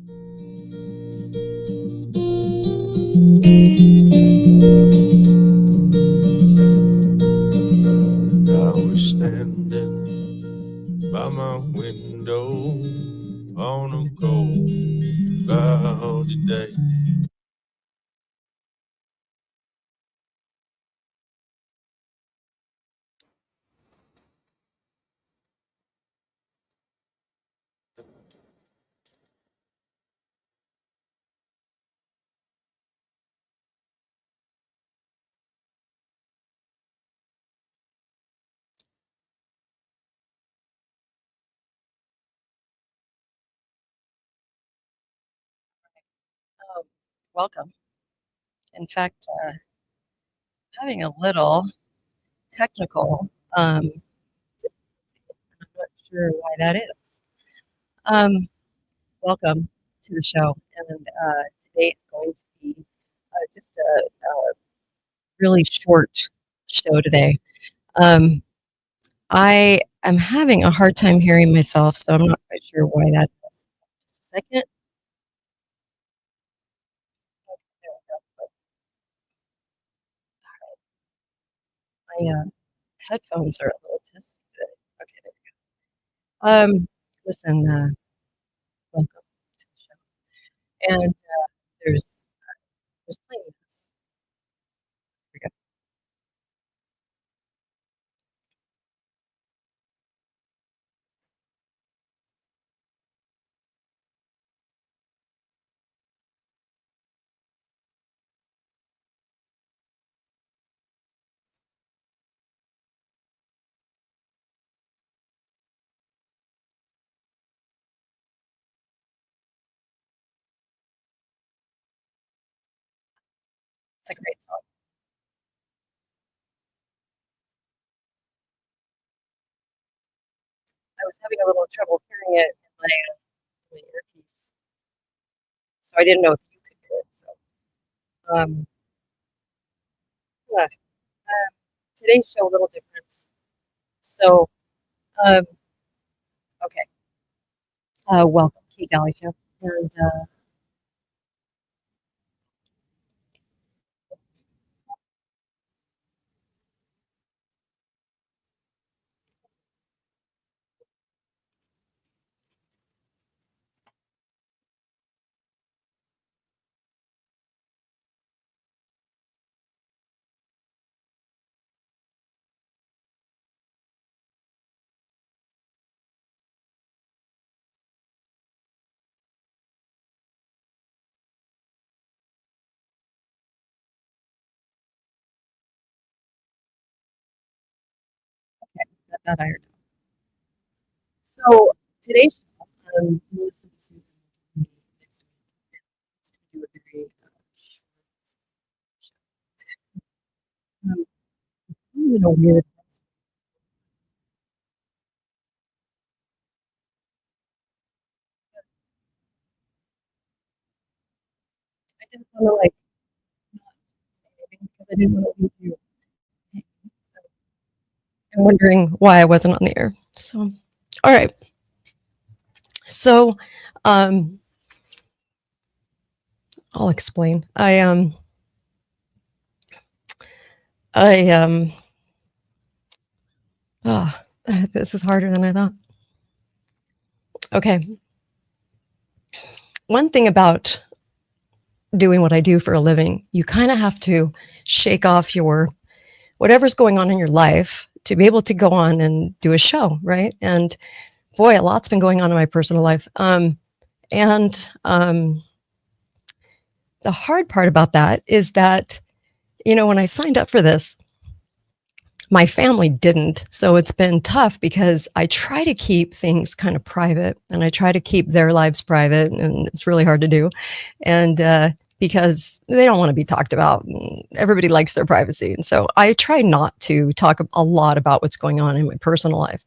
I was standing by my window on a cold, cloudy day. Oh, welcome. In fact, having a little technical difficulty, and I'm not sure why that is. Um, welcome to the show, and today it's going to be just a really short show today. Um, I am having a hard time hearing myself, so I'm not quite sure why that is. Just a second. There we go. My headphones are a little testy today. Okay, there we go. Listen, welcome to the show. And there's plenty of this. Here we go. It's a great song. I was having a little trouble hearing it in my earpiece, so I didn't know if you could hear it. So, yeah, today's show a little different. So, um, okay, welcome, Kate Daly Show, and that I heard. So today's show, Melissa and Susan will be next week. It's going to do a very short show. I'm in a weird. I didn't want to like not say anything because I didn't want to leave you hanging. So I'm wondering why I wasn't on the air. So, all right. So, um, I'll explain. I ah, this is harder than I thought. Okay. One thing about doing what I do for a living, you kind of have to shake off your whatever's going on in your life to be able to go on and do a show, right? And boy, a lot's been going on in my personal life. And the hard part about that is that, when I signed up for this, my family didn't. So it's been tough because I try to keep things kind of private and I try to keep their lives private, and it's really hard to do. And because they don't want to be talked about, everybody likes their privacy. And so I try not to talk a lot about what's going on in my personal life.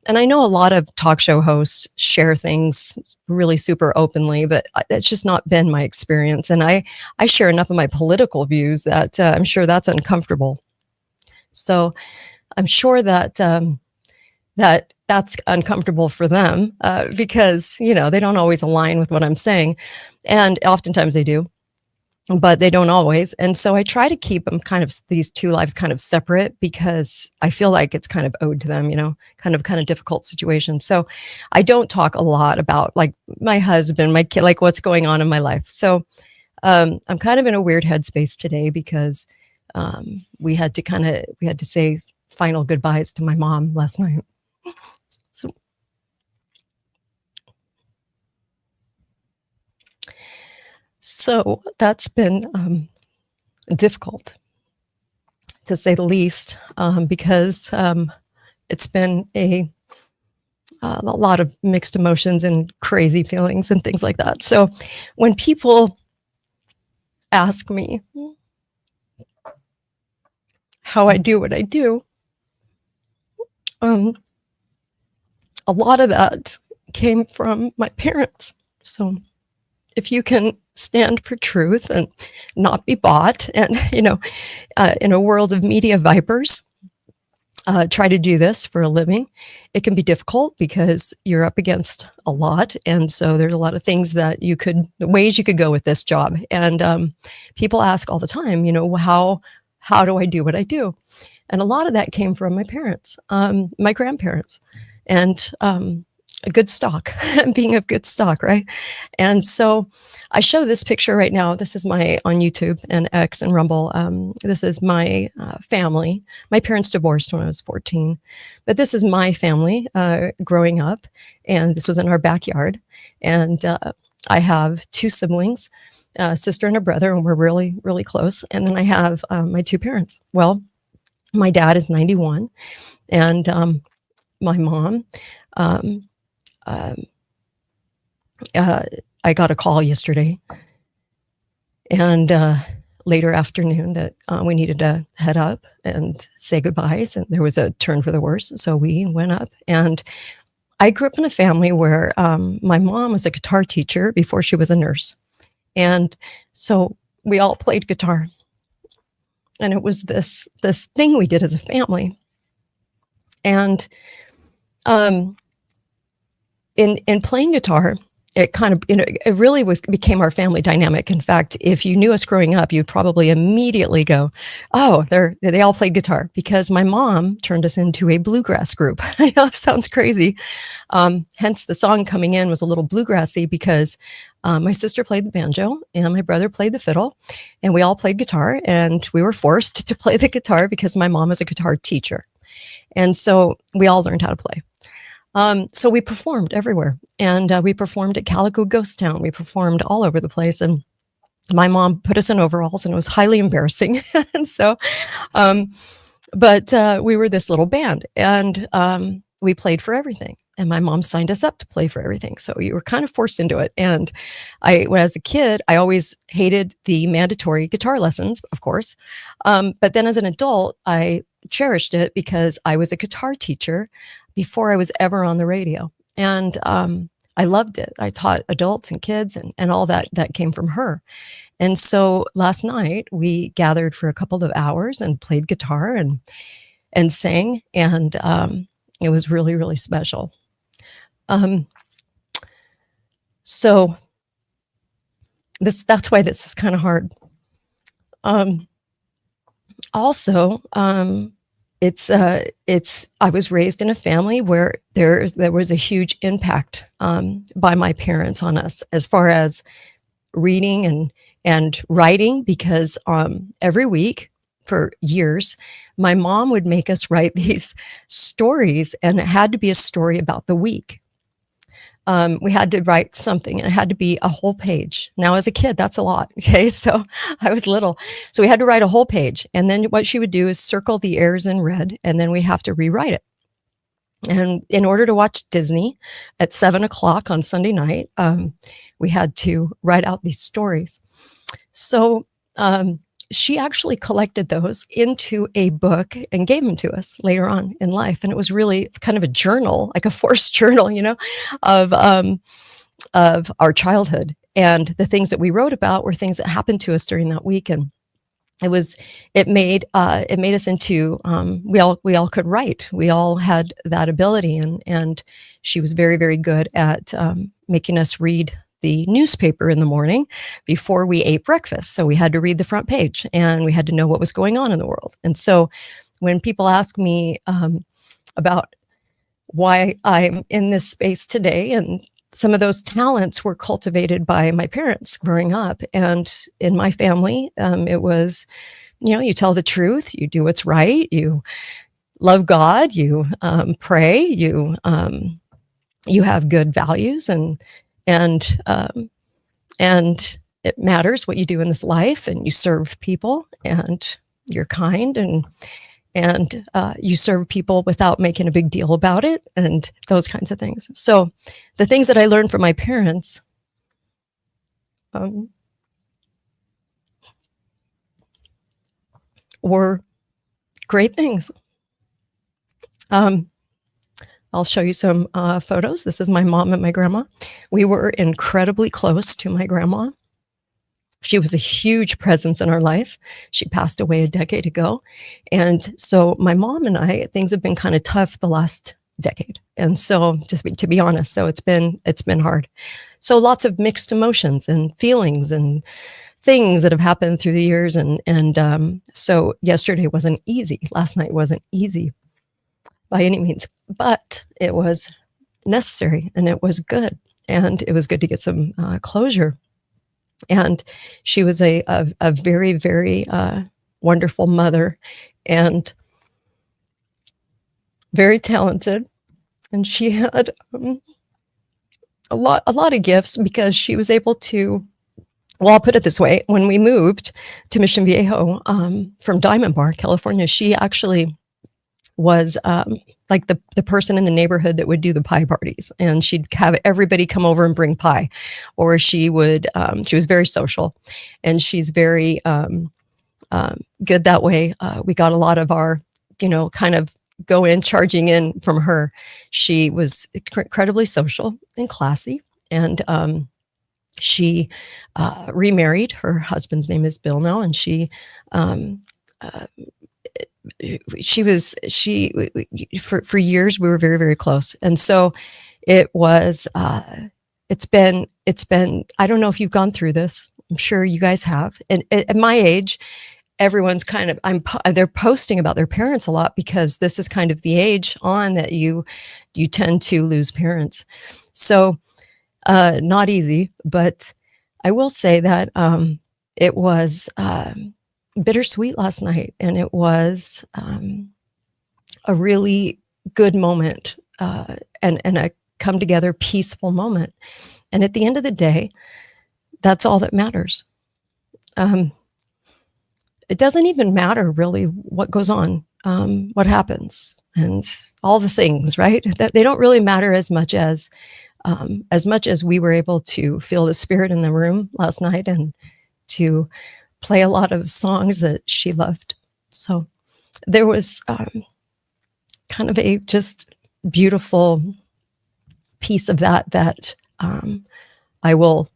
And I know a lot of talk show hosts share things really super openly, but that's just not been my experience. And I share enough of my political views that I'm sure that's uncomfortable. So I'm sure that that's uncomfortable for them because, they don't always align with what I'm saying. And oftentimes they do, but they don't always. And so I try to keep them kind of these two lives kind of separate because I feel like it's kind of owed to them, kind of difficult situation. So I don't talk a lot about like my husband, my kid, like what's going on in my life. So I'm kind of in a weird headspace today because we had to say final goodbyes to my mom last night. So that's been difficult, to say the least, because it's been a lot of mixed emotions and crazy feelings and things like that. So when people ask me how I do what I do, a lot of that came from my parents. So if you can stand for truth and not be bought, and in a world of media vipers, try to do this for a living, it can be difficult because you're up against a lot, and so there's a lot of things ways you could go with this job. And people ask all the time, how do I do what I do? And a lot of that came from my parents, my grandparents, and a good stock, being of good stock, right? And so I show this picture right now. This is on YouTube and X and Rumble. This is my family. My parents divorced when I was 14, but this is my family growing up, and this was in our backyard. And I have two siblings, a sister and a brother, and we're really, really close. And then I have my two parents. Well, my dad is 91, and my mom, I got a call yesterday and later afternoon that we needed to head up and say goodbyes, and there was a turn for the worse. So we went up, and I grew up in a family where my mom was a guitar teacher before she was a nurse. And so we all played guitar. And it was this thing we did as a family. And in playing guitar, it kind of, it really became our family dynamic. In fact, if you knew us growing up, you'd probably immediately go, oh, they all played guitar, because my mom turned us into a bluegrass group. I know it sounds crazy. Hence the song coming in was a little bluegrassy because my sister played the banjo and my brother played the fiddle, and we all played guitar, and we were forced to play the guitar because my mom was a guitar teacher. And so we all learned how to play. So we performed everywhere, and we performed at Calico Ghost Town. We performed all over the place, and my mom put us in overalls, and it was highly embarrassing. And so, but we were this little band, and we played for everything. And my mom signed us up to play for everything. So you were kind of forced into it. And when as a kid, I always hated the mandatory guitar lessons, of course. But then as an adult, I cherished it because I was a guitar teacher before I was ever on the radio. And I loved it. I taught adults and kids, and all that came from her. And so last night we gathered for a couple of hours and played guitar and sang. And it was really, really special. So that's why this is kind of hard. Also, I was raised in a family where there was a huge impact by my parents on us as far as reading and writing, because every week for years, my mom would make us write these stories, and it had to be a story about the week. We had to write something, and it had to be a whole page. Now, as a kid, that's a lot. Okay. So I was little. So we had to write a whole page. And then what she would do is circle the errors in red, and then we have to rewrite it. And in order to watch Disney at 7:00 on Sunday night, we had to write out these stories. So she actually collected those into a book and gave them to us later on in life. And it was really kind of a journal, like a forced journal, of our childhood. And the things that we wrote about were things that happened to us during that week. And it was it made us into we all could write. We all had that ability, and she was very, very good at making us read the newspaper in the morning before we ate breakfast. So we had to read the front page, and we had to know what was going on in the world. And so when people ask me about why I'm in this space today, and some of those talents were cultivated by my parents growing up. And in my family, it was, you tell the truth, you do what's right, you love God, you pray, you have good values, and it matters what you do in this life, and you serve people, and you're kind, and you serve people without making a big deal about it, and those kinds of things. So the things that I learned from my parents were great things. I'll show you some photos. This is my mom and my grandma. We were incredibly close to my grandma. She was a huge presence in our life. She passed away a decade ago. And so my mom and I, things have been kind of tough the last decade. And so to be honest, so it's been hard. So lots of mixed emotions and feelings and things that have happened through the years. And so yesterday wasn't easy. Last night wasn't easy by any means, but it was necessary, and it was good. And it was good to get some closure. And she was a very, very wonderful mother, and very talented. And she had a lot of gifts, because she was able to, well, I'll put it this way. When we moved to Mission Viejo from Diamond Bar, California, she actually was like the person in the neighborhood that would do the pie parties, and she'd have everybody come over and bring pie. Or she would, she was very social, and she's very good that way. We got a lot of our, kind of go in charging in from her. She was incredibly social and classy, and she remarried. Her husband's name is Bill now, and she for years we were very, very close. And so it was it's been I don't know if you've gone through this. I'm sure you guys have. And at my age, everyone's kind of they're posting about their parents a lot, because this is kind of the age on that you tend to lose parents. So not easy, but I will say that it was bittersweet last night, and it was a really good moment, and a come together peaceful moment. And at the end of the day, that's all that matters. It doesn't even matter really what goes on, what happens, and all the things, right? That they don't really matter as much as we were able to feel the spirit in the room last night, and to play a lot of songs that she loved. So there was kind of a just beautiful piece of that I will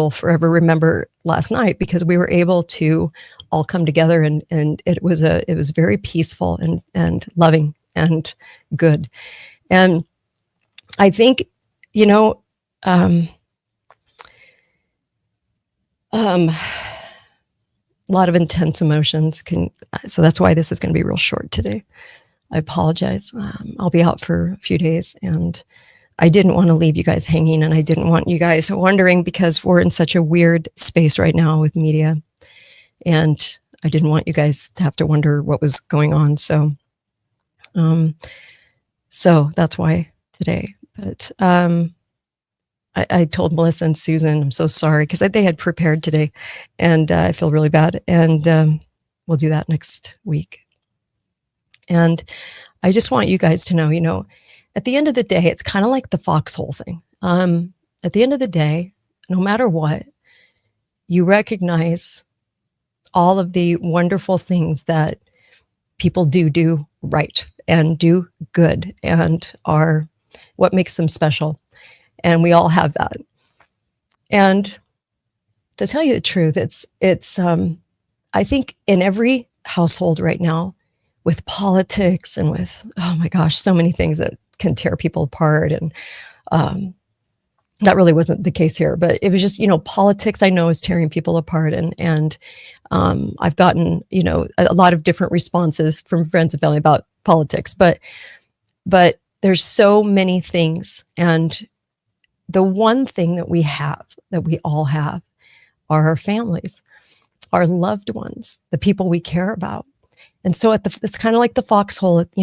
forever remember last night, because we were able to all come together, and it was very peaceful and loving and good. And I think, a lot of intense emotions so that's why this is going to be real short today. I apologize. I'll be out for a few days, and I didn't want to leave you guys hanging, and I didn't want you guys wondering, because we're in such a weird space right now with media, and I didn't want you guys to have to wonder what was going on. So that's why today. But I told Melissa and Susan, I'm so sorry, because they had prepared today, and I feel really bad. And we'll do that next week. And I just want you guys to know, at the end of the day, it's kind of like the foxhole thing. At the end of the day, no matter what, you recognize all of the wonderful things that people do right and do good, and are what makes them special. And we all have that. And to tell you the truth, I think in every household right now, with politics and with, oh my gosh, so many things that can tear people apart. And um, that really wasn't the case here, but it was just, politics I know is tearing people apart. And I've gotten, a lot of different responses from friends and family about politics, but there's so many things. And the one thing that we all have, are our families, our loved ones, the people we care about. And so it's kind of like the foxhole, at the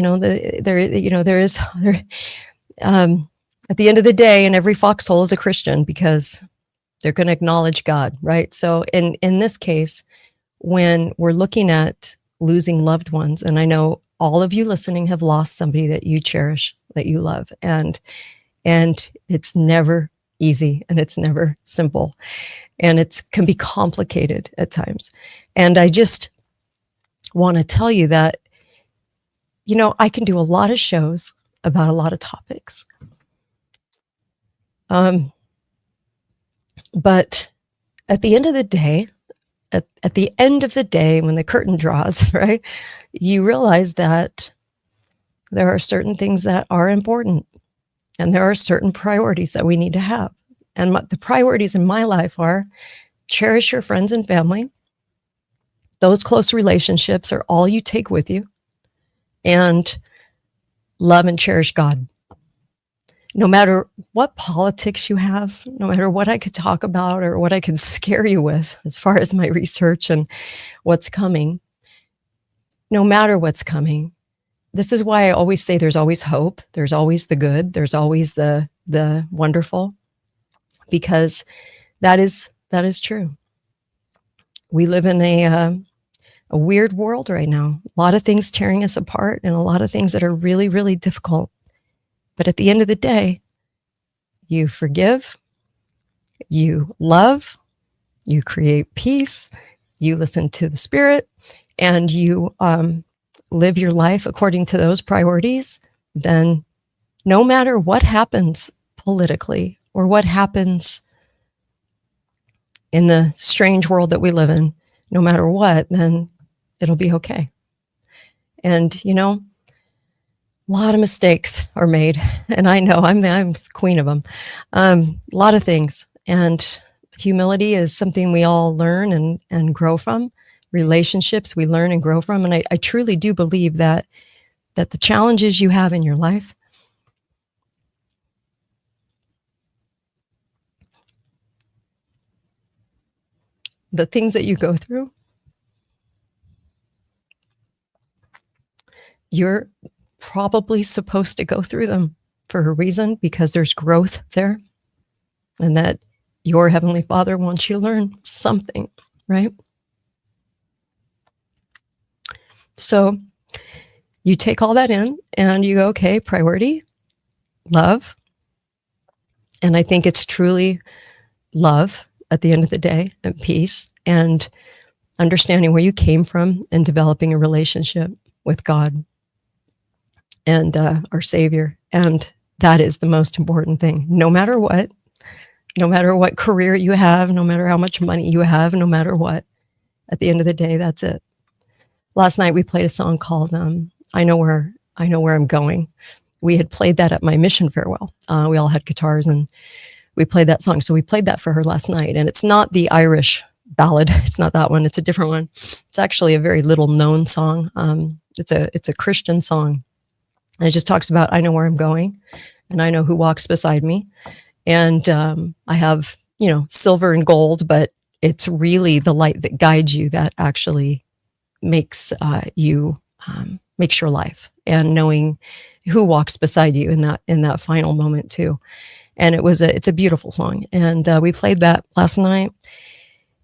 end of the day, in every foxhole is a Christian, because they're going to acknowledge God, right? So in this case, when we're looking at losing loved ones, and I know all of you listening have lost somebody that you cherish, that you love, and it's never easy, and it's never simple, and it can be complicated at times. And I just want to tell you that, I can do a lot of shows about a lot of topics. But at the end of the day, when the curtain draws, right, you realize that there are certain things that are important, and there are certain priorities that we need to have. And the priorities in my life are: cherish your friends and family. Those close relationships are all you take with you. And love and cherish God. No matter what politics you have, no matter what I could talk about or what I could scare you with as far as my research and what's coming, no matter what's coming, this is why I always say there's always hope. There's always the good. There's always the wonderful, because that is true. We live in a weird world right now. A lot of things tearing us apart, and a lot of things that are really, really difficult. But at the end of the day, you forgive, you love, you create peace, you listen to the Spirit, and you live your life according to those priorities. Then no matter what happens politically, or what happens in the strange world that we live in, no matter what, then it'll be okay. And, a lot of mistakes are made. And I know I'm the queen of them. A lot of things. And humility is something we all learn and grow from. Relationships we learn and grow from. And I truly do believe that the challenges you have in your life, the things that you go through, you're probably supposed to go through them for a reason, because there's growth there, and that your Heavenly Father wants you to learn something, right? So you take all that in and you go, okay, priority, love. And I think it's truly love at the end of the day, and peace, and understanding where you came from, and developing a relationship with God and our Savior. And that is the most important thing. No matter what career you have, no matter how much money you have, no matter what, at the end of the day, that's it. Last night we played a song called I Know Where I'm Going. We had played that at my mission farewell. We all had guitars and we played that song. So we played that for her last night. And it's not the Irish ballad. It's not that one. It's a different one. It's actually a very little known song. It's a Christian song. And it just talks about, I know where I'm going, and I know who walks beside me. And I have, silver and gold, but it's really the light that guides you that actually makes makes your life, and knowing who walks beside you in that final moment too. And it's a beautiful song. And we played that last night,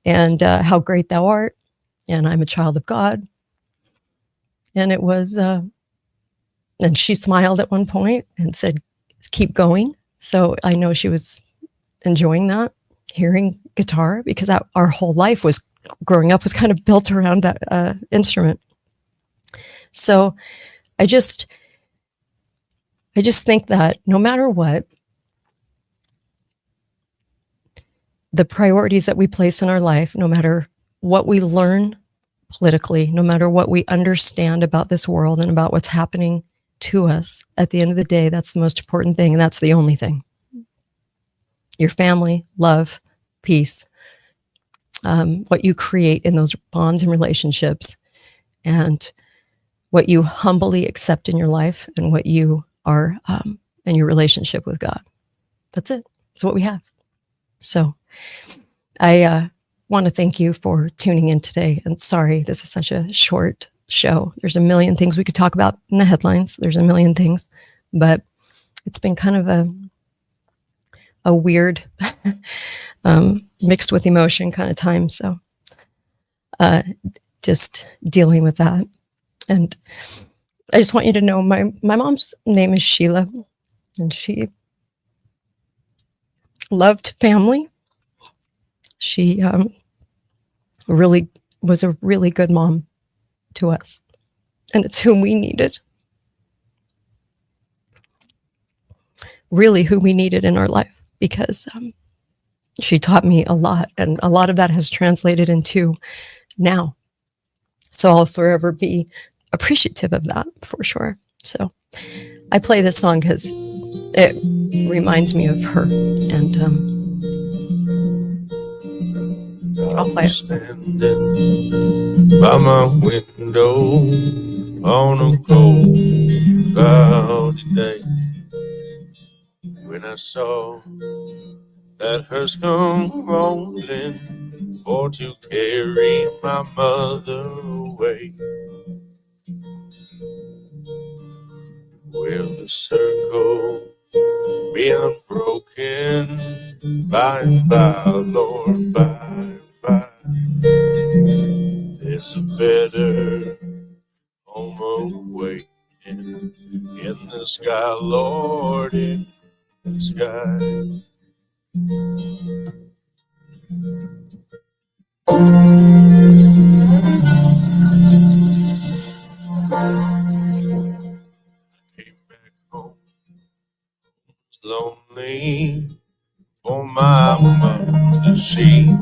and how great thou art, and I'm a child of God. And it was, and she smiled at one point and said, keep going. So I know she was enjoying that, hearing guitar, because our whole life was growing up was kind of built around that instrument. So I just think that no matter what, the priorities that we place in our life, no matter what we learn politically, no matter what we understand about this world and about what's happening to us, at the end of the day, that's the most important thing. And that's the only thing. Your family, love, peace, what you create in those bonds and relationships, and what you humbly accept in your life, and what you are in your relationship with God. That's it. That's what we have. So I want to thank you for tuning in today. And sorry, this is such a short show. There's a million things we could talk about in the headlines. There's a million things, but it's been kind of a weird, mixed with emotion kind of time. So just dealing with that. And I just want you to know my mom's name is Sheila, and she loved family. She really was a really good mom to us, and it's whom we needed. Really who we needed in our life, because she taught me a lot, and a lot of that has translated into now. So I'll forever be appreciative of that, for sure. So I play this song because it reminds me of her, and I'll play it. Standing by my window on a cold, cloudy day, when I saw that hearse come rolling for to carry my mother away. Will the circle be unbroken by and by, Lord, by and by? There's a better home awaiting in the sky, Lord, in the sky. Came back home, was lonely for my mother, she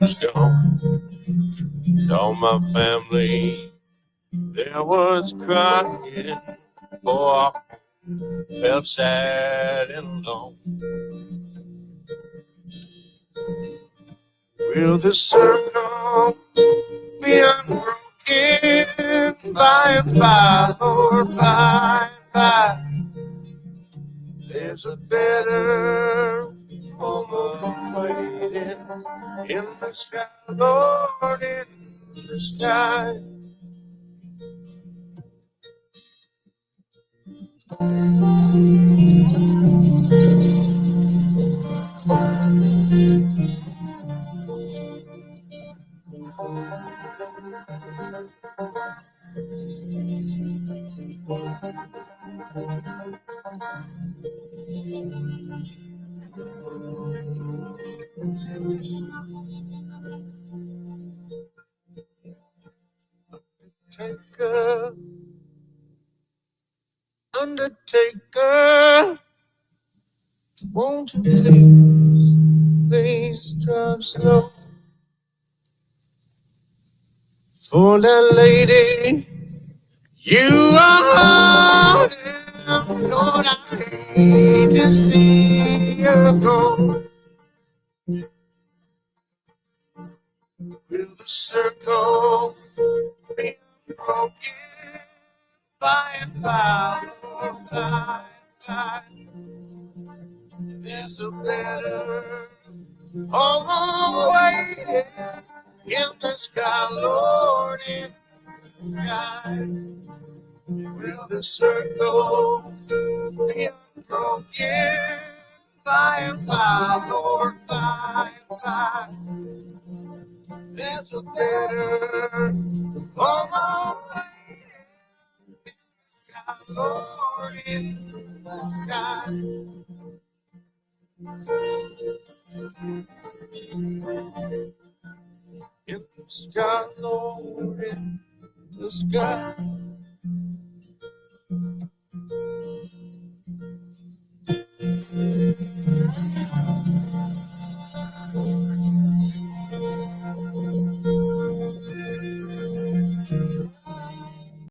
was gone. And all my family there was crying, for I felt sad and alone. Will the circle be unbroken by and by, Lord, by and by? There's a better home waiting in the sky, Lord, in the sky. Undertaker, Undertaker, won't you please drive slow for that lady you are. Lord, I hate to see her go. Will the circle be broken by and by, Lord, by and by? There's a better home waiting in the sky, Lord, in the sky. Will the circle be unbroken by and by, Lord, by and by? There's a better home waiting in the sky, Lord, in the sky. In the sky, Lord, in the sky.